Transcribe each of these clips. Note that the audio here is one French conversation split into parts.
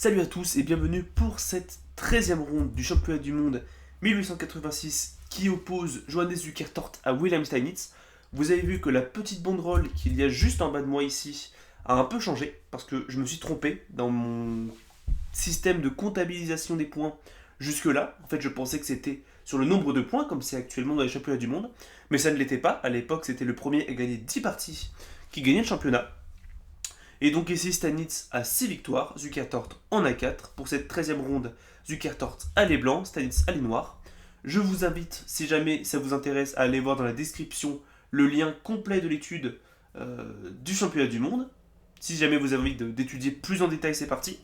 Salut à tous et bienvenue pour cette 13e ronde du championnat du monde 1886 qui oppose Johannes Zukertort à Wilhelm Steinitz. Vous avez vu que la petite banderole qu'il y a juste en bas de moi ici a un peu changé parce que je me suis trompé dans mon système de comptabilisation des points jusque-là. En fait, je pensais que c'était sur le nombre de points comme c'est actuellement dans les championnats du monde, mais ça ne l'était pas. À l'époque, c'était le premier à gagner 10 parties qui gagnait le championnat. Et donc ici, Stanitz a 6 victoires, Zukertort en a 4. Pour cette 13e ronde, Zukertort a les blancs, Stanitz a les noirs. Je vous invite, si jamais ça vous intéresse, à aller voir dans la description le lien complet de l'étude du championnat du monde. Si jamais vous avez envie d'étudier plus en détail, c'est parti.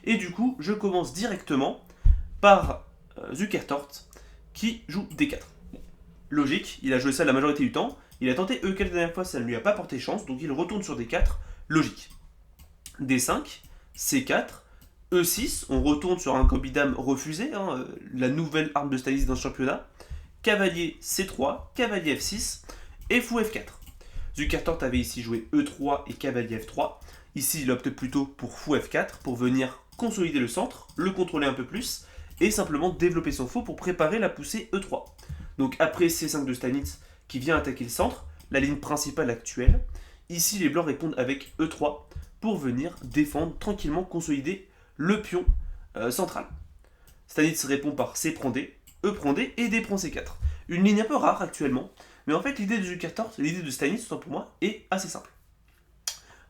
Et du coup, je commence directement par Zukertort qui joue D4. Logique, il a joué ça la majorité du temps. Il a tenté E4 la dernière fois, ça ne lui a pas porté chance, donc il retourne sur D4. Logique. D5, C4, E6, on retourne sur un Kobidam refusé, la nouvelle arme de Stanis dans le championnat. Cavalier C3, cavalier F6 et fou F4. Zukertort avait ici joué E3 et cavalier F3. Ici, il opte plutôt pour fou F4 pour venir consolider le centre, le contrôler un peu plus et simplement développer son fou pour préparer la poussée E3. Donc après C5 de Stanitz qui vient attaquer le centre, la ligne principale actuelle, ici les blancs répondent avec E3 pour venir défendre tranquillement, consolider le pion central. Stanitz répond par C prend D, E prend D et D prend C4. Une ligne un peu rare actuellement, mais en fait l'idée de Zukertort, l'idée de Stanitz, pour moi, est assez simple.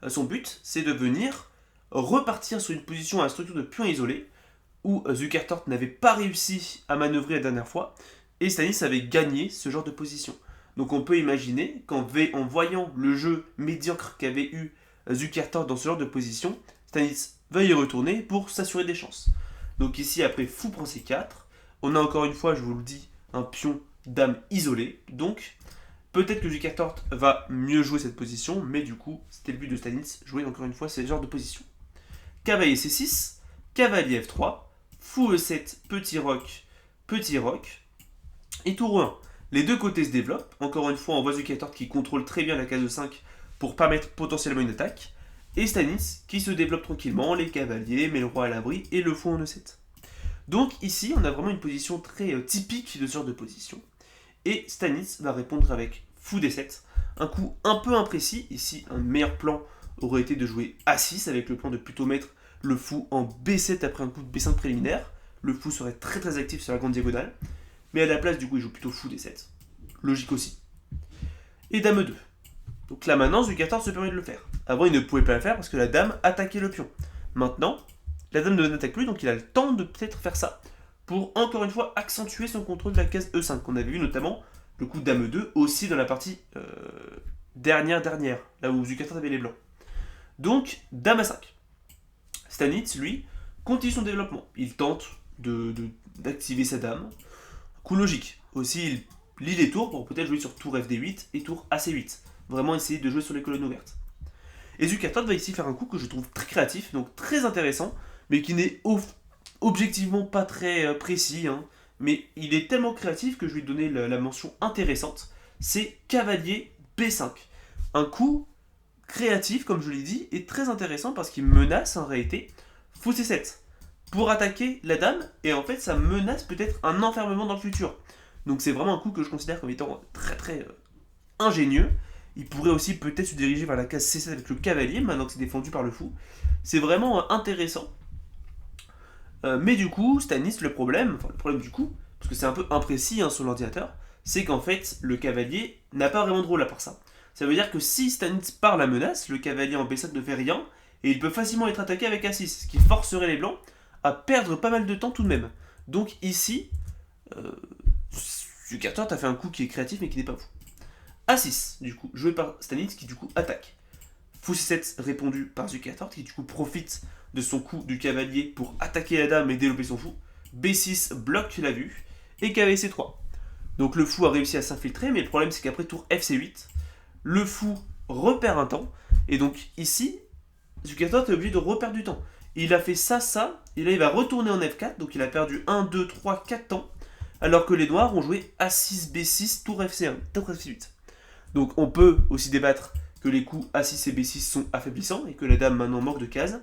Son but, c'est de venir repartir sur une position à la structure de pion isolé, où Zukertort n'avait pas réussi à manœuvrer la dernière fois, et Stanitz avait gagné ce genre de position. Donc on peut imaginer qu'en voyant le jeu médiocre qu'avait eu Zukertort dans ce genre de position, Stanitz va y retourner pour s'assurer des chances. Donc ici, après fou prend C4, on a encore une fois, je vous le dis, un pion dame isolé. Donc peut-être que Zukertort va mieux jouer cette position, mais du coup, c'était le but de Stanitz, jouer encore une fois ce genre de position. Cavalier C6, cavalier F3, fou E7, petit roc, et tour E1. Les deux côtés se développent. Encore une fois, on voit Zukertort qui contrôle très bien la case de 5 pour permettre potentiellement une attaque. Et Stanitz qui se développe tranquillement, les cavaliers, met le roi à l'abri et le fou en E7. Donc ici, on a vraiment une position très typique de ce genre de position. Et Stanitz va répondre avec fou D7. Un coup un peu imprécis. Ici, un meilleur plan aurait été de jouer A6 avec le plan de plutôt mettre le fou en B7 après un coup de B5 préliminaire. Le fou serait très très actif sur la grande diagonale. Mais à la place, du coup, il joue plutôt fou D7. Logique aussi. Et dame E2. Donc là maintenant, Zukertort se permet de le faire. Avant, il ne pouvait pas le faire parce que la dame attaquait le pion. Maintenant, la dame ne n'attaque plus, donc il a le temps de peut-être faire ça pour encore une fois accentuer son contrôle de la case E5 qu'on avait vu notamment le coup de dame E2 aussi dans la partie dernière, là où Zukertort avait les blancs. Donc, dame A5. Stanitz, lui, continue son développement. Il tente d'activer sa dame. Coup logique. Aussi, il lit les tours pour peut-être jouer sur tour FD8 et tour AC8. Vraiment essayer de jouer sur les colonnes ouvertes. Et Zukertort va ici faire un coup que je trouve très créatif, donc très intéressant, mais qui n'est objectivement pas très précis. Mais il est tellement créatif que je lui ai donné la mention intéressante. C'est cavalier B5. Un coup créatif, comme je l'ai dit, et très intéressant parce qu'il menace en réalité fou C7 pour attaquer la dame, et en fait ça menace peut-être un enfermement dans le futur. Donc c'est vraiment un coup que je considère comme étant très très ingénieux. Il pourrait aussi peut-être se diriger vers la case C7 avec le cavalier, maintenant que c'est défendu par le fou. C'est vraiment intéressant. Mais du coup, Stanitz, le problème du coup, parce que c'est un peu imprécis sur l'ordinateur, c'est qu'en fait, le cavalier n'a pas vraiment de rôle à part ça. Ça veut dire que si Stanitz part la menace, le cavalier en B7 ne fait rien, et il peut facilement être attaqué avec A6, ce qui forcerait les blancs à perdre pas mal de temps tout de même. Donc ici, Zukertort a fait un coup qui est créatif mais qui n'est pas fou. A6, du coup, joué par Stanitz qui du coup attaque. Fou C7 répondu par Zukertort qui du coup profite de son coup du cavalier pour attaquer la dame et développer son fou. B6 bloque la vue et cavalier C3. Donc le fou a réussi à s'infiltrer, mais le problème c'est qu'après tour FC8, le fou repère un temps, et donc ici, Zukertort est obligé de reperdre du temps. Il a fait ça, et là il va retourner en F4, donc il a perdu 1, 2, 3, 4 temps, alors que les noirs ont joué A6, B6, tour FC1, tour FC8. Donc on peut aussi débattre que les coups A6 et B6 sont affaiblissants, et que la dame maintenant manque de cases,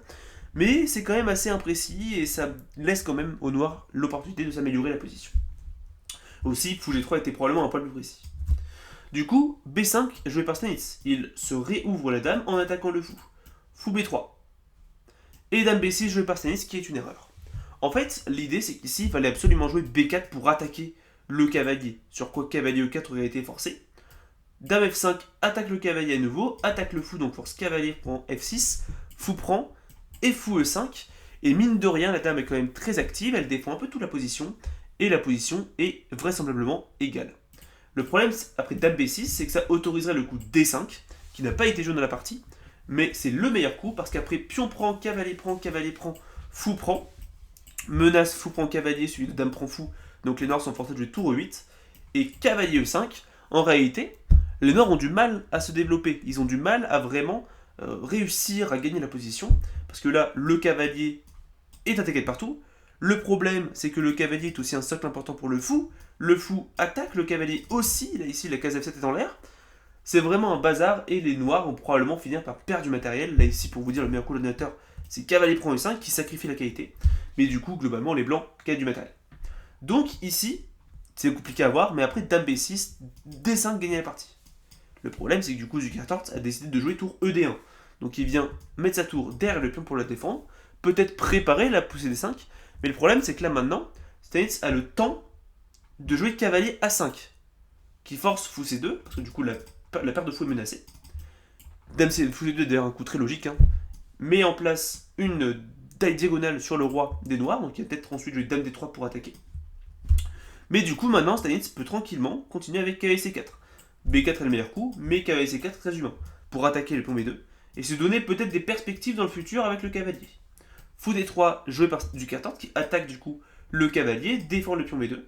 Mais c'est quand même assez imprécis et ça laisse quand même au noir l'opportunité de s'améliorer la position. Aussi, fou G3 était probablement un poil plus précis. Du coup, B5 joué par Stanitz. Il se réouvre la dame en attaquant le fou. Fou B3. Et dame B6 joué par Stanitz, qui est une erreur. En fait, l'idée c'est qu'ici, il fallait absolument jouer B4 pour attaquer le cavalier. Sur quoi cavalier E4 aurait été forcé. Dame F5 attaque le cavalier à nouveau, attaque le fou, donc force cavalier prend F6, fou prend, et fou E5. Et mine de rien, la dame est quand même très active, elle défend un peu toute la position, et la position est vraisemblablement égale. Le problème, après dame B6, c'est que ça autoriserait le coup D5, qui n'a pas été joué dans la partie, mais c'est le meilleur coup, parce qu'après pion prend, cavalier prend, fou prend, menace fou prend cavalier, suivi de dame prend fou, donc les noirs sont forcés de jouer tour E8, et cavalier E5, en réalité, les noirs ont du mal à se développer, ils ont du mal à vraiment réussir à gagner la position, parce que là, le cavalier est attaqué de partout. Le problème, c'est que le cavalier est aussi un socle important pour le fou attaque le cavalier aussi, là ici la case F7 est en l'air. C'est vraiment un bazar et les noirs vont probablement finir par perdre du matériel. Là ici, pour vous dire, le meilleur coup de l'ordinateur, c'est cavalier prend E5 qui sacrifie la qualité. Mais du coup, globalement, les blancs gagnent du matériel. Donc ici, c'est compliqué à voir, mais après dame B6, D5 gagne la partie. Le problème, c'est que du coup, Zukertort a décidé de jouer tour ED1. Donc il vient mettre sa tour derrière le pion pour la défendre, peut-être préparer la poussée D5, mais le problème, c'est que là maintenant, Stanitz a le temps de jouer cavalier A5, qui force fou C2, parce que du coup la paire de fou est menacée. Dame C, fou C2 d'ailleurs un coup très logique, hein, met en place une taille diagonale sur le roi des noirs, donc il va peut-être ensuite jouer dame D3 pour attaquer. Mais du coup maintenant Stanitz peut tranquillement continuer avec cavalier C4. B4 est le meilleur coup, mais cavalier C4 est très humain, pour attaquer le pion B2, et se donner peut-être des perspectives dans le futur avec le cavalier. Fou D3 joué par Zukertort qui attaque du coup le cavalier, défend le pion B2,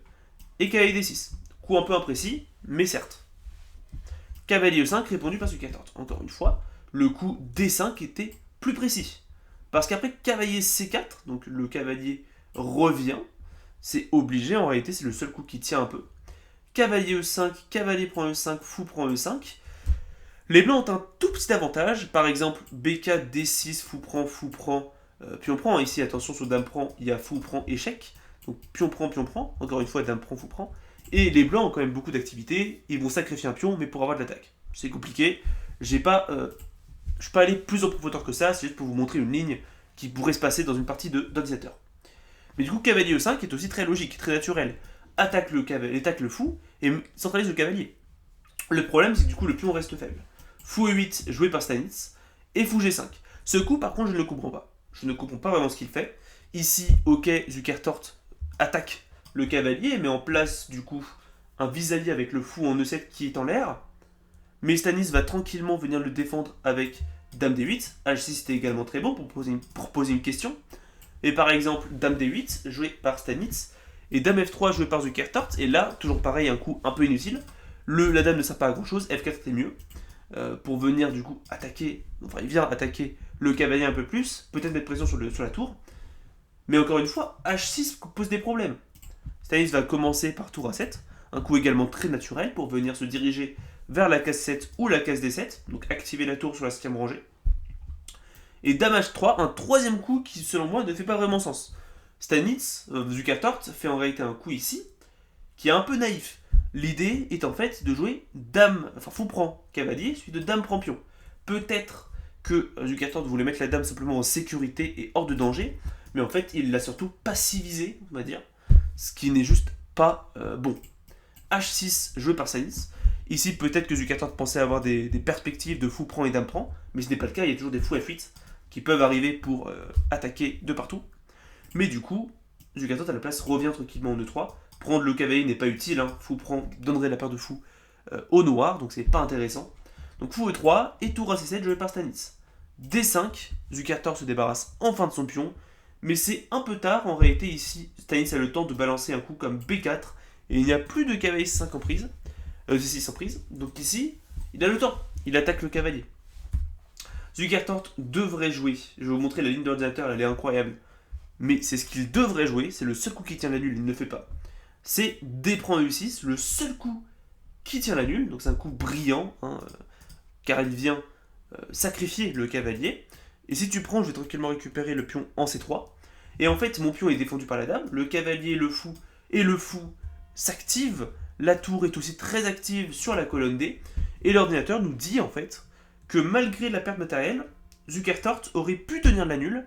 et cavalier D6. Coup un peu imprécis, mais certes. Cavalier E5 répondu par Zukertort. Encore une fois, le coup D5 était plus précis. Parce qu'après cavalier C4, donc le cavalier revient, c'est obligé, en réalité c'est le seul coup qui tient un peu. Cavalier E5, cavalier prend E5, fou prend E5. Les blancs ont un tout petit avantage, par exemple B4, D6, fou prend, pion prend, ici attention sur dame prend, il y a fou prend, échec. Donc pion prend, encore une fois dame prend, fou prend. Et les blancs ont quand même beaucoup d'activités, ils vont sacrifier un pion, mais pour avoir de l'attaque. C'est compliqué, je ne suis pas allé plus en profondeur que ça, c'est juste pour vous montrer une ligne qui pourrait se passer dans une partie d'ordinateur. Mais du coup, cavalier E5 est aussi très logique, très naturel. Attaque le fou et centralise le cavalier. Le problème, c'est que du coup, le pion reste faible. Fou E8 joué par Stanitz et fou G5. Ce coup, par contre, je ne le comprends pas. Je ne comprends pas vraiment ce qu'il fait. Ici, ok, Zukertort attaque le cavalier, met en place du coup un vis-à-vis avec le fou en E7 qui est en l'air. Mais Stanitz va tranquillement venir le défendre avec dame D8. H6 c'était également très bon pour poser une question. Et par exemple, dame D8 joué par Stanitz et dame F3 joué par Zukertort. Et là, toujours pareil, un coup un peu inutile. La dame ne sert pas à grand chose, F4 c'était mieux. Pour venir du coup attaquer, enfin il vient attaquer le cavalier un peu plus, peut-être mettre pression sur la tour. Mais encore une fois, H6 pose des problèmes. Stanitz va commencer par tour A7, un coup également très naturel pour venir se diriger vers la case 7 ou la case D7, donc activer la tour sur la 7ème rangée. Et dame H3, un troisième coup qui selon moi ne fait pas vraiment sens. Stanitz, Zukertort, fait en réalité un coup ici, qui est un peu naïf. L'idée est en fait de jouer fou prend cavalier, suivi de dame prend pion. Peut-être que Zukertort voulait mettre la dame simplement en sécurité et hors de danger, mais en fait il l'a surtout passivisé, on va dire, ce qui n'est juste pas bon. H6 joué par Stanitz. Ici peut-être que Zukertort pensait avoir des perspectives de fou prend et dame prend, mais ce n'est pas le cas, il y a toujours des fous F8 qui peuvent arriver pour attaquer de partout. Mais du coup, Zukertort à la place revient tranquillement en E3. Prendre le cavalier n'est pas utile, hein. Fou prend donnerait la paire de fous au noir, donc c'est pas intéressant. Donc fou E3 et tour A7 joué par Stanitz. D5, Zukertort se débarrasse enfin de son pion, mais c'est un peu tard en réalité ici. Stanitz a le temps de balancer un coup comme B4 et il n'y a plus de cavalier C5 en prise, C6 en prise. Donc ici, il a le temps, il attaque le cavalier. Zukertort devrait jouer, je vais vous montrer la ligne d'ordinateur, elle est incroyable. Mais c'est ce qu'il devrait jouer, c'est le seul coup qui tient la nulle, il ne le fait pas. C'est D prend E6, le seul coup qui tient la nulle, donc c'est un coup brillant, hein, car il vient sacrifier le cavalier. Et si tu prends, je vais tranquillement récupérer le pion en C3. Et en fait, mon pion est défendu par la dame, le cavalier, le fou et le fou s'activent. La tour est aussi très active sur la colonne D. Et l'ordinateur nous dit en fait que malgré la perte matérielle, Zukertort aurait pu tenir la nulle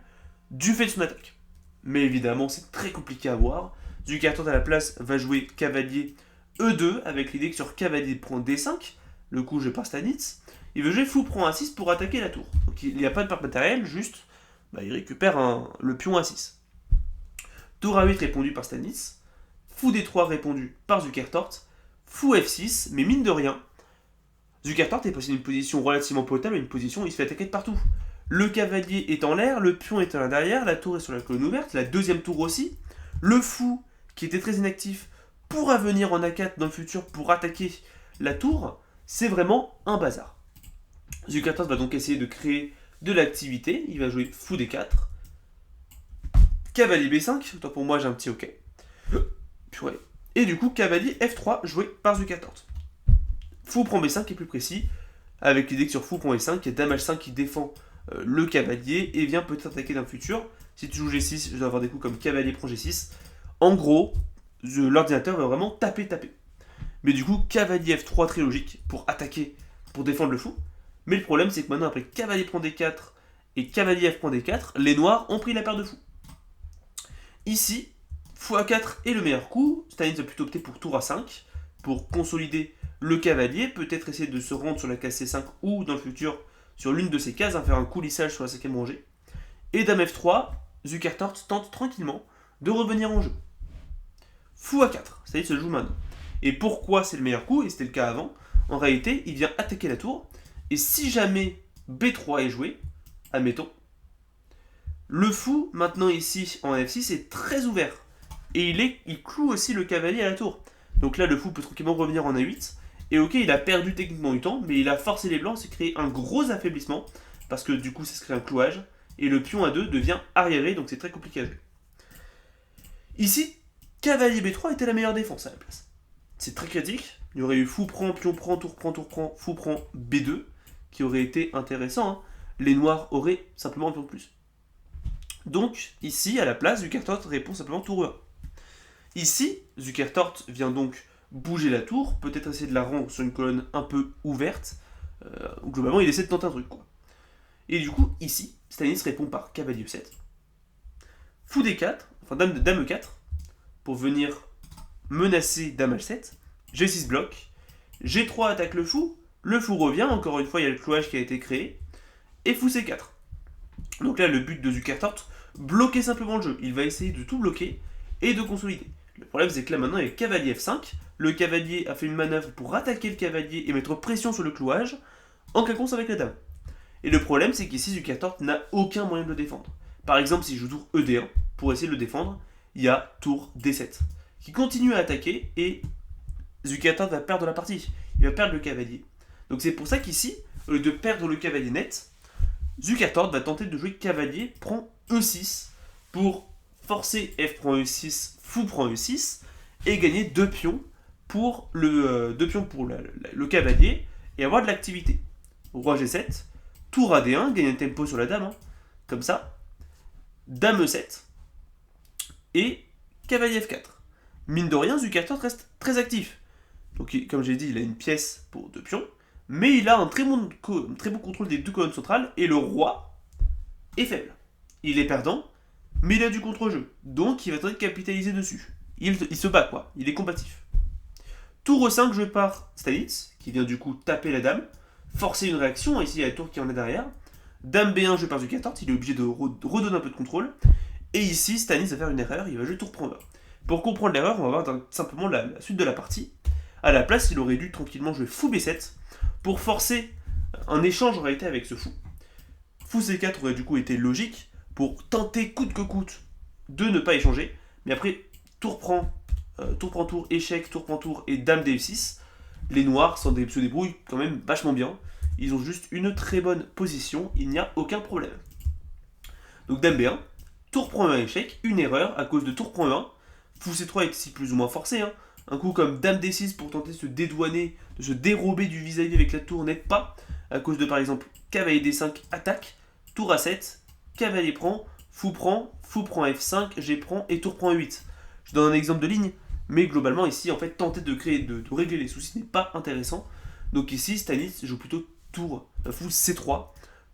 du fait de son attaque. Mais évidemment, c'est très compliqué à voir. Zukertort à la place va jouer cavalier E2 avec l'idée que sur cavalier prend D5, le coup joué par Stanitz. Il veut jouer fou prend A6 pour attaquer la tour. Donc il n'y a pas de perte matérielle, juste il récupère le pion A6. Tour A8 répondu par Stanitz. Fou D3 répondu par Zukertort. Fou F6, mais mine de rien, Zukertort est passé d'une position relativement potable à une position où il se fait attaquer de partout. Le cavalier est en l'air, le pion est à l'intérieur, la tour est sur la colonne ouverte, la deuxième tour aussi. Le fou, qui était très inactif, pourra venir en A4 dans le futur pour attaquer la tour. C'est vraiment un bazar. Zukertort va donc essayer de créer de l'activité. Il va jouer fou D4. Cavalier B5, toi pour moi j'ai un petit OK. Purée. Et du coup, cavalier F3 joué par Zukertort. Fou prend B5 qui est plus précis, avec l'idée que sur fou prend E5, il y a dame H5 qui défend le cavalier et vient peut-être attaquer dans le futur. Si tu joues G6, je dois avoir des coups comme cavalier prend G6. En gros, l'ordinateur va vraiment taper. Mais du coup, cavalier F3 très logique pour attaquer, pour défendre le fou. Mais le problème, c'est que maintenant, après cavalier prend D4 et cavalier F prend D4, les noirs ont pris la paire de fous. Ici, fou A4 est le meilleur coup. Stanitz va plutôt opter pour tour A5 pour consolider le cavalier, peut-être essayer de se rendre sur la case C5 ou dans le futur sur l'une de ces cases, faire un coulissage sur la 5ème rangée. Et dame F3, Zukertort tente tranquillement de revenir en jeu. Fou A4, ça y est, se joue maintenant. Et pourquoi c'est le meilleur coup, et c'était le cas avant, en réalité, il vient attaquer la tour, et si jamais B3 est joué, admettons, le fou, maintenant ici en F6, est très ouvert. Et il cloue aussi le cavalier à la tour. Donc là, le fou peut tranquillement revenir en A8. Et ok, il a perdu techniquement du temps, mais il a forcé les blancs, c'est créé un gros affaiblissement, parce que du coup, ça se crée un clouage, et le pion A2 devient arriéré, donc c'est très compliqué à jouer. Ici, cavalier B3 était la meilleure défense à la place. C'est très critique. Il y aurait eu fou prend, pion prend, tour prend, fou prend B2, qui aurait été intéressant. Hein. Les noirs auraient simplement un pion de plus. Donc, ici, à la place, Zukertort répond simplement tour E1. Ici, Zukertort vient donc bouger la tour, peut-être essayer de la rendre sur une colonne un peu ouverte. Globalement, il essaie de tenter un truc, quoi. Et du coup, ici, Stanitz répond par cavalier E7. Fou D4, enfin dame E4, pour venir menacer dame H7. G6 bloque. G3 attaque le fou revient, encore une fois, il y a le clouage qui a été créé. Et fou C4. Donc là, le but de Zukertort, bloquer simplement le jeu. Il va essayer de tout bloquer et de consolider. Le problème, c'est que là, maintenant, il y a cavalier F5. Le cavalier a fait une manœuvre pour attaquer le cavalier et mettre pression sur le clouage en quinconce avec la dame. Et le problème, c'est qu'ici, Zukertort n'a aucun moyen de le défendre. Par exemple, si je joue tour ED1, pour essayer de le défendre, il y a tour D7, qui continue à attaquer et Zukertort va perdre la partie. Il va perdre le cavalier. Donc c'est pour ça qu'ici, au lieu de perdre le cavalier net, Zukertort va tenter de jouer cavalier prend E6 pour forcer F prend E6, fou prend E6 et gagner 2 pions pour le cavalier et avoir de l'activité. Roi G7, tour AD1, gagner un tempo sur la dame, hein, comme ça. Dame E7 et cavalier F4. Mine de rien, Zukertort reste très actif. Donc, comme j'ai dit, il a une pièce pour 2 pions, mais il a un très bon contrôle des 2 colonnes centrales et le roi est faible. Il est perdant, mais il a du contre-jeu, donc il va tenter de capitaliser dessus. Il se bat, quoi, il est combatif. Tour E5 joué par Stanitz, qui vient du coup taper la dame, forcer une réaction, ici il y a la tour qui en est derrière. Dame B1 joué par Zukertort, il est obligé de redonner un peu de contrôle. Et ici, Stanitz va faire une erreur, il va jouer tour prend E1. Pour comprendre l'erreur, on va voir simplement la suite de la partie. À la place, il aurait dû tranquillement jouer fou B7 pour forcer un échange en réalité avec ce fou. Fou C4 aurait du coup été logique pour tenter coûte que coûte de ne pas échanger. Mais après, tour prend tour, échec, tour prend tour et dame D6. Les noirs se débrouillent quand même vachement bien. Ils ont juste une très bonne position, il n'y a aucun problème. Donc dame B1, tour prend E1 échec, une erreur à cause de tour prend E1. Fou C3 est ici plus ou moins forcé, hein. Un coup comme dame D6 pour tenter de se dédouaner, de se dérober du vis-à-vis avec la tour n'aide pas, à cause de par exemple cavalier D5 attaque, tour A7, cavalier prend, fou prend F5, G prend et tour prend E8. Je donne un exemple de ligne, mais globalement ici, en fait, tenter de régler les soucis n'est pas intéressant. Donc ici, Stanis joue plutôt tour fou C3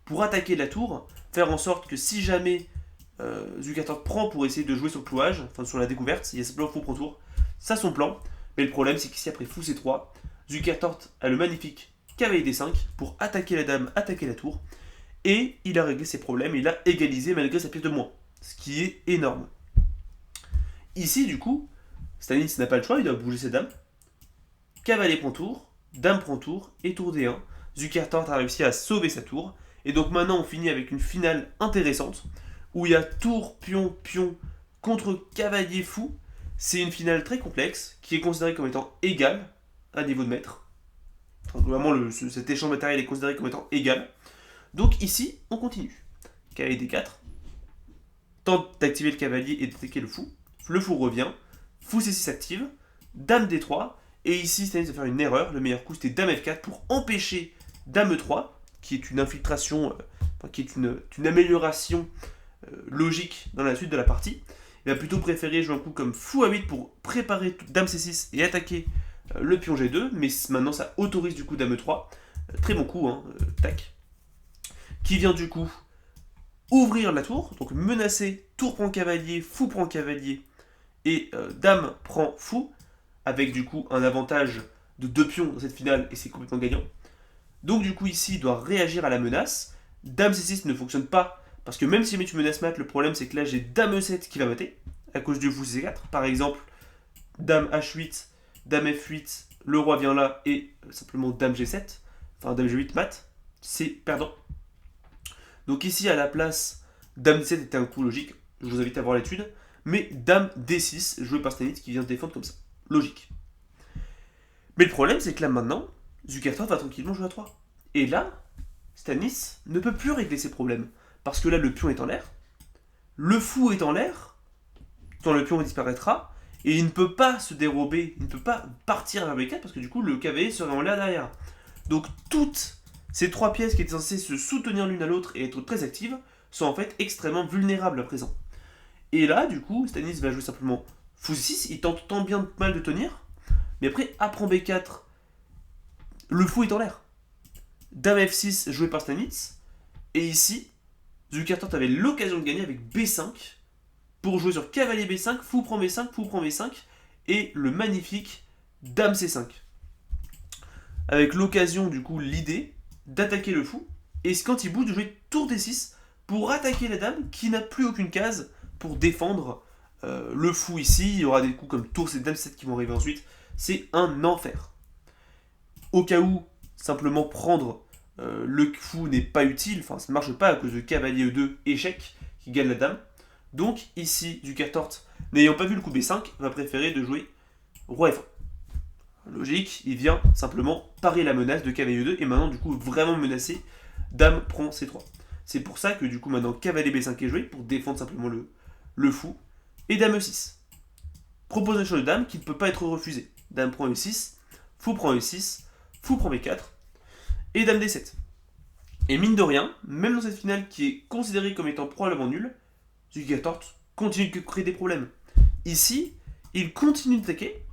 pour attaquer la tour, faire en sorte que si jamais Zukertort prend pour essayer de jouer sur le clouage, enfin sur la découverte, il y a ce plan fou prend tour, ça son plan. Mais le problème c'est qu'ici après fou C3, Zukertort a le magnifique cavalier D5 pour attaquer la dame, attaquer la tour, et il a réglé ses problèmes, il a égalisé malgré sa pièce de moins, ce qui est énorme. Ici du coup, Stanis n'a pas le choix, il doit bouger ses dames. Cavalier prend tour, dame prend tour et tour D1. Zukertort a réussi à sauver sa tour, et donc maintenant on finit avec une finale intéressante où il y a tour, pion, pion contre cavalier fou. C'est une finale très complexe qui est considérée comme étant égale à niveau de maître. Enfin, vraiment, cet échange matériel est considéré comme étant égal. Donc ici, on continue. Cavalier D4. Tente d'activer le cavalier et d'attaquer le fou. Le fou revient. Fou C6 active. Dame D3. Et ici, Stanis va faire une erreur. Le meilleur coup, c'était Dame F4 pour empêcher Dame E3, qui est une infiltration, qui est une amélioration logique dans la suite de la partie. Il va plutôt préférer jouer un coup comme fou A8 pour préparer Dame C6 et attaquer le pion G2, mais maintenant ça autorise du coup Dame E3. Très bon coup, hein, tac. Qui vient du coup ouvrir la tour, donc menacer, tour prend cavalier, fou prend cavalier, et Dame prend fou, avec du coup un avantage de 2 pions dans cette finale, et c'est complètement gagnant. Donc du coup ici il doit réagir à la menace. Dame C6 ne fonctionne pas, parce que même si tu menaces mat, le problème c'est que là j'ai Dame E7 qui va mater, à cause du fou C4. Par exemple, Dame H8, Dame F8, le roi vient là, et simplement Dame G7, enfin Dame G8 mat, c'est perdant. Donc ici à la place, Dame D7 était un coup logique, je vous invite à voir l'étude, mais Dame D6, joué par Stanis qui vient se défendre comme ça, logique. Mais le problème c'est que là maintenant, Zukertort va tranquillement jouer à 3. Et là, Stanis ne peut plus régler ses problèmes. Parce que là, le pion est en l'air, le fou est en l'air, quand le pion disparaîtra, et il ne peut pas se dérober, il ne peut pas partir vers B4 parce que du coup, le cavalier serait en l'air derrière. Donc, toutes ces 3 pièces qui étaient censées se soutenir l'une à l'autre et être très actives sont en fait extrêmement vulnérables à présent. Et là, du coup, Stanis va jouer simplement fou 6, il tente tant bien mal de tenir, mais après, A prend B4, le fou est en l'air. Dame F6 joué par Stanis, et ici, Zukertort avait l'occasion de gagner avec B5 pour jouer sur cavalier B5, fou prend B5, fou prend B5 et le magnifique Dame C5. Avec l'occasion, du coup, l'idée d'attaquer le fou et quand il bouge, de jouer tour D6 pour attaquer la dame qui n'a plus aucune case pour défendre le fou ici. Il y aura des coups comme tour C, Dame C7 qui vont arriver ensuite. C'est un enfer. Au cas où, simplement prendre le fou n'est pas utile, enfin ça ne marche pas à cause de cavalier E2, échec, qui gagne la dame. Donc ici, Zukertort, n'ayant pas vu le coup B5, va préférer de jouer roi F1. Logique, il vient simplement parer la menace de cavalier E2 et maintenant du coup vraiment menacé, dame prend C3. C'est pour ça que du coup maintenant cavalier B5 est joué pour défendre simplement le fou. Et dame E6. Proposition de dame qui ne peut pas être refusée. Dame prend E6, fou prend E6, fou prend B4 et dame D7. Et mine de rien, même dans cette finale qui est considérée comme étant probablement nulle, Zukertort continue de créer des problèmes. Ici, il continue d'attaquer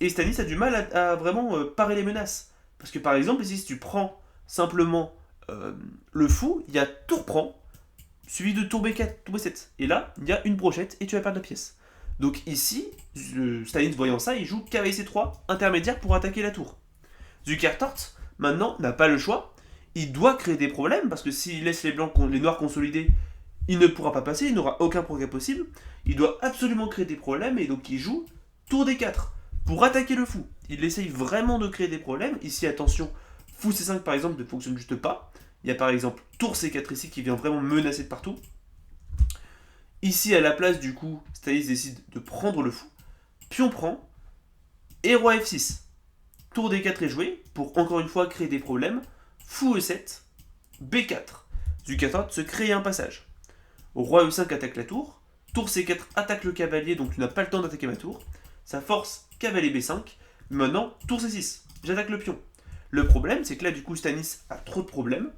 et Stanis a du mal à vraiment parer les menaces. Parce que par exemple, ici, si tu prends simplement le fou, il y a tour prend, suivi de tour B4, tour B7. Et là, il y a une brochette et tu vas perdre la pièce. Donc ici, Stanis voyant ça, il joue cavalier C3 intermédiaire pour attaquer la tour. Zukertort, maintenant, n'a pas le choix. Il doit créer des problèmes parce que s'il laisse les noirs consolidés, il ne pourra pas passer, il n'aura aucun progrès possible. Il doit absolument créer des problèmes et donc il joue tour D4 pour attaquer le fou. Il essaye vraiment de créer des problèmes. Ici, attention, fou C5 par exemple ne fonctionne juste pas. Il y a par exemple tour C4 ici qui vient vraiment menacer de partout. Ici, à la place du coup, Stanis décide de prendre le fou. Pion prend et roi F6. Tour D4 est joué pour encore une fois créer des problèmes. Fou E7, B4. Zukertort se crée un passage. Roi E5 attaque la tour. Tour C4 attaque le cavalier, donc tu n'as pas le temps d'attaquer ma tour. Ça force cavalier B5. Maintenant, tour C6. J'attaque le pion. Le problème, c'est que là, du coup, Stanis a trop de problèmes.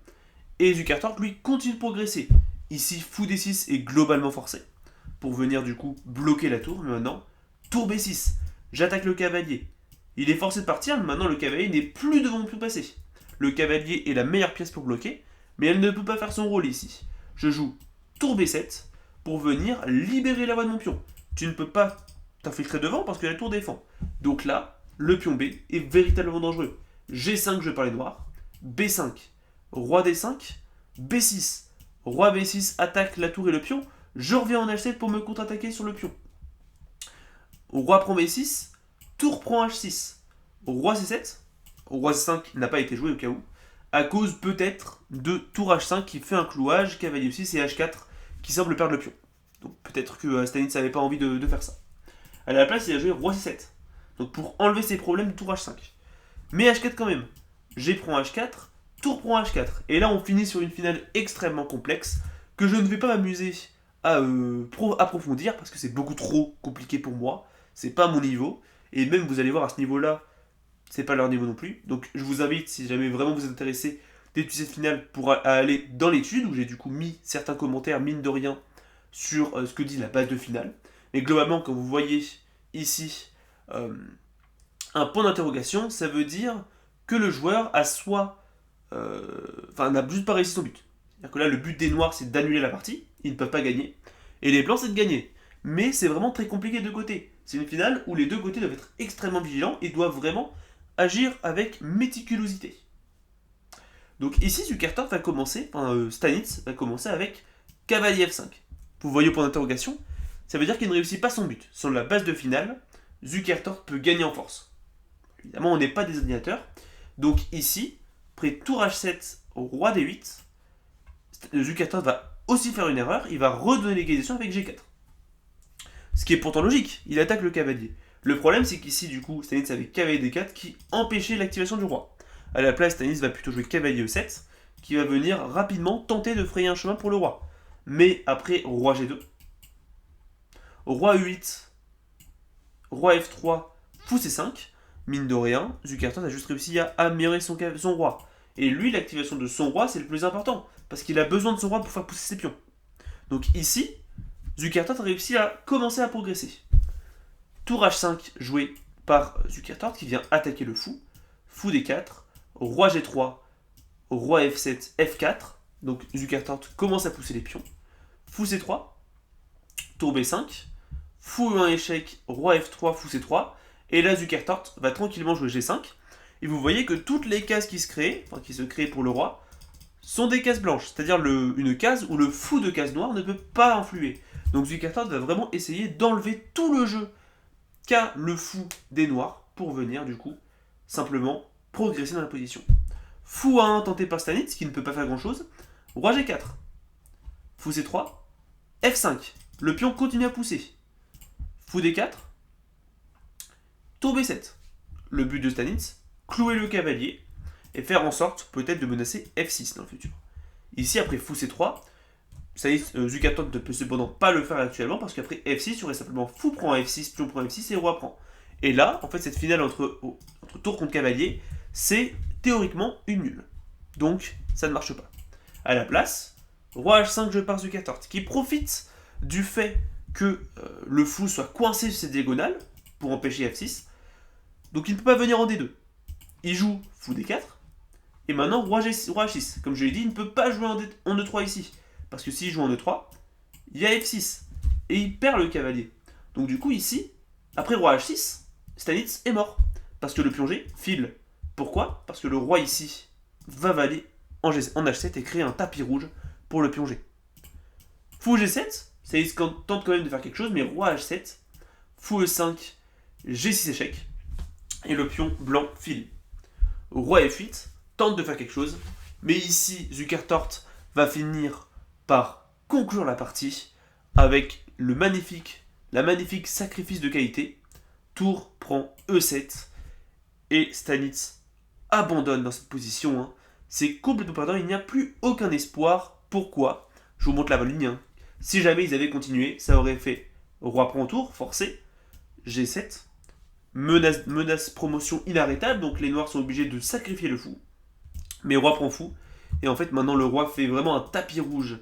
Et Zukertort, lui, continue de progresser. Ici, fou D6 est globalement forcé, pour venir du coup bloquer la tour, mais maintenant, tour B6. J'attaque le cavalier. Il est forcé de partir, mais maintenant le cavalier n'est plus devant mon pion passé. Le cavalier est la meilleure pièce pour bloquer, mais elle ne peut pas faire son rôle ici. Je joue tour B7 pour venir libérer la voie de mon pion. Tu ne peux pas t'infiltrer devant parce que la tour défend. Donc là, le pion B est véritablement dangereux. G5 joué par les noirs, B5, roi D5, B6. Roi B6 attaque la tour et le pion. Je reviens en H7 pour me contre-attaquer sur le pion. Roi prend B6, tour prend H6. Roi C7, roi C5 n'a pas été joué au cas où, à cause peut-être de tour H5 qui fait un clouage, cavalier E6 et H4 qui semble perdre le pion. Donc peut-être que Stanitz n'avait pas envie de faire ça. À la place, il a joué roi C7. Donc pour enlever ses problèmes, tour H5. Mais H4 quand même. G prend H4, tour prend H4. Et là, on finit sur une finale extrêmement complexe que je ne vais pas m'amuser à approfondir parce que c'est beaucoup trop compliqué pour moi. C'est pas mon niveau. Et même, vous allez voir, à ce niveau-là, c'est pas leur niveau non plus. Donc je vous invite, si jamais vraiment vous êtes intéressé, d'étudier cette finale pour aller dans l'étude où j'ai du coup mis certains commentaires, mine de rien, sur ce que dit la base de finale. Mais globalement, quand vous voyez ici un point d'interrogation, ça veut dire que le joueur a soit. N'a juste pas réussi son but. C'est-à-dire que là, le but des noirs, c'est d'annuler la partie. Ils ne peuvent pas gagner. Et les blancs, c'est de gagner. Mais c'est vraiment très compliqué de deux côtés. C'est une finale où les deux côtés doivent être extrêmement vigilants et doivent vraiment agir avec méticulosité. Donc ici, Zukertort va commencer, Stanitz va commencer avec cavalier F5. Vous voyez au point d'interrogation, ça veut dire qu'il ne réussit pas son but. Sur la base de finale, Zukertort peut gagner en force. Évidemment, on n'est pas des ordinateurs. Donc ici, après tour H7, roi D8, Zukertort va aussi faire une erreur, il va redonner l'égalisation avec G4. Ce qui est pourtant logique, il attaque le cavalier. Le problème, c'est qu'ici, du coup, Stanitz avait cavalier D4 qui empêchait l'activation du roi. À la place, Stanitz va plutôt jouer cavalier E7, qui va venir rapidement tenter de frayer un chemin pour le roi. Mais après, roi G2, roi E8, roi F3, fou C5, mine de rien, Zukertort a juste réussi à améliorer son roi. Et lui, l'activation de son roi, c'est le plus important, parce qu'il a besoin de son roi pour faire pousser ses pions. Donc ici, Zukertort a réussi à commencer à progresser. Tour H5 joué par Zukertort qui vient attaquer le fou. Fou D4, roi G3, roi F7, F4. Donc Zukertort commence à pousser les pions. Fou C3, tour B5, fou E1 échec, roi F3, fou C3. Et là Zukertort va tranquillement jouer G5. Et vous voyez que toutes les cases qui se créent pour le roi, sont des cases blanches. C'est-à-dire une case où le fou de case noire ne peut pas influer. Donc Zukertort va vraiment essayer d'enlever tout le jeu qu'a le fou des noirs pour venir du coup simplement progresser dans la position. Fou A1 tenté par Stanitz qui ne peut pas faire grand chose. Roi G4. Fou C3. F5. Le pion continue à pousser. Fou D4. Tour B7. Le but de Stanitz, clouer le cavalier et faire en sorte peut-être de menacer F6 dans le futur. Ici après Fou C3, Zukertort ne peut cependant pas le faire actuellement parce qu'après F6, il y aurait simplement fou prend F6, pion prend F6 et roi prend. Et là, en fait, cette finale entre tour contre cavalier, c'est théoriquement une nulle. Donc, ça ne marche pas. À la place, roi H5 joué par Zukertort, qui profite du fait que le fou soit coincé sur cette diagonale pour empêcher F6. Donc, il ne peut pas venir en D2. Il joue fou D4. Et maintenant, roi H6. Comme je l'ai dit, il ne peut pas jouer en E3 ici. Parce que s'il joue en E3, il y a F6. Et il perd le cavalier. Donc du coup, ici, après roi H6, Stanitz est mort. Parce que le pion G file. Pourquoi ? Parce que le roi ici va valer en H7 et créer un tapis rouge pour le pion G. Fou G7, Stanitz tente quand même de faire quelque chose, mais roi H7, fou E5, G6 échec. Et le pion blanc file. Roi F8 tente de faire quelque chose, mais ici, Zukertort va finir par conclure la partie avec la magnifique sacrifice de qualité. Tour prend E7 et Stanitz abandonne dans cette position. C'est complètement perdant, il n'y a plus aucun espoir. Pourquoi ? Je vous montre la ligne. Si jamais ils avaient continué, ça aurait fait roi prend tour, forcé, G7, menace promotion inarrêtable, donc les noirs sont obligés de sacrifier le fou. Mais roi prend fou, Et en fait, maintenant, le roi fait vraiment un tapis rouge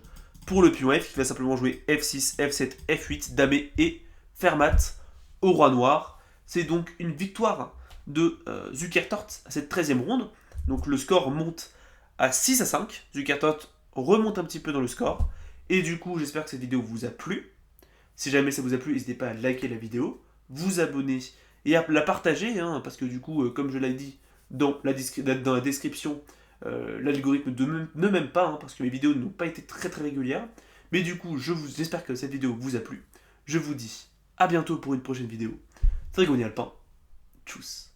pour le pion F, qui va simplement jouer F6, F7, F8, Dame et Fermat au roi noir. C'est donc une victoire de Zukertort à cette 13e ronde. Donc le score monte à 6 à 5. Zukertort remonte un petit peu dans le score. Et du coup, j'espère que cette vidéo vous a plu. Si jamais ça vous a plu, n'hésitez pas à liker la vidéo, vous abonner et à la partager, hein, parce que du coup, comme je l'ai dit dans la description, l'algorithme ne m'aime pas, hein, parce que mes vidéos n'ont pas été très très régulières. Mais du coup, j'espère que cette vidéo vous a plu. Je vous dis à bientôt pour une prochaine vidéo. Trigonial Pain. Tchuss.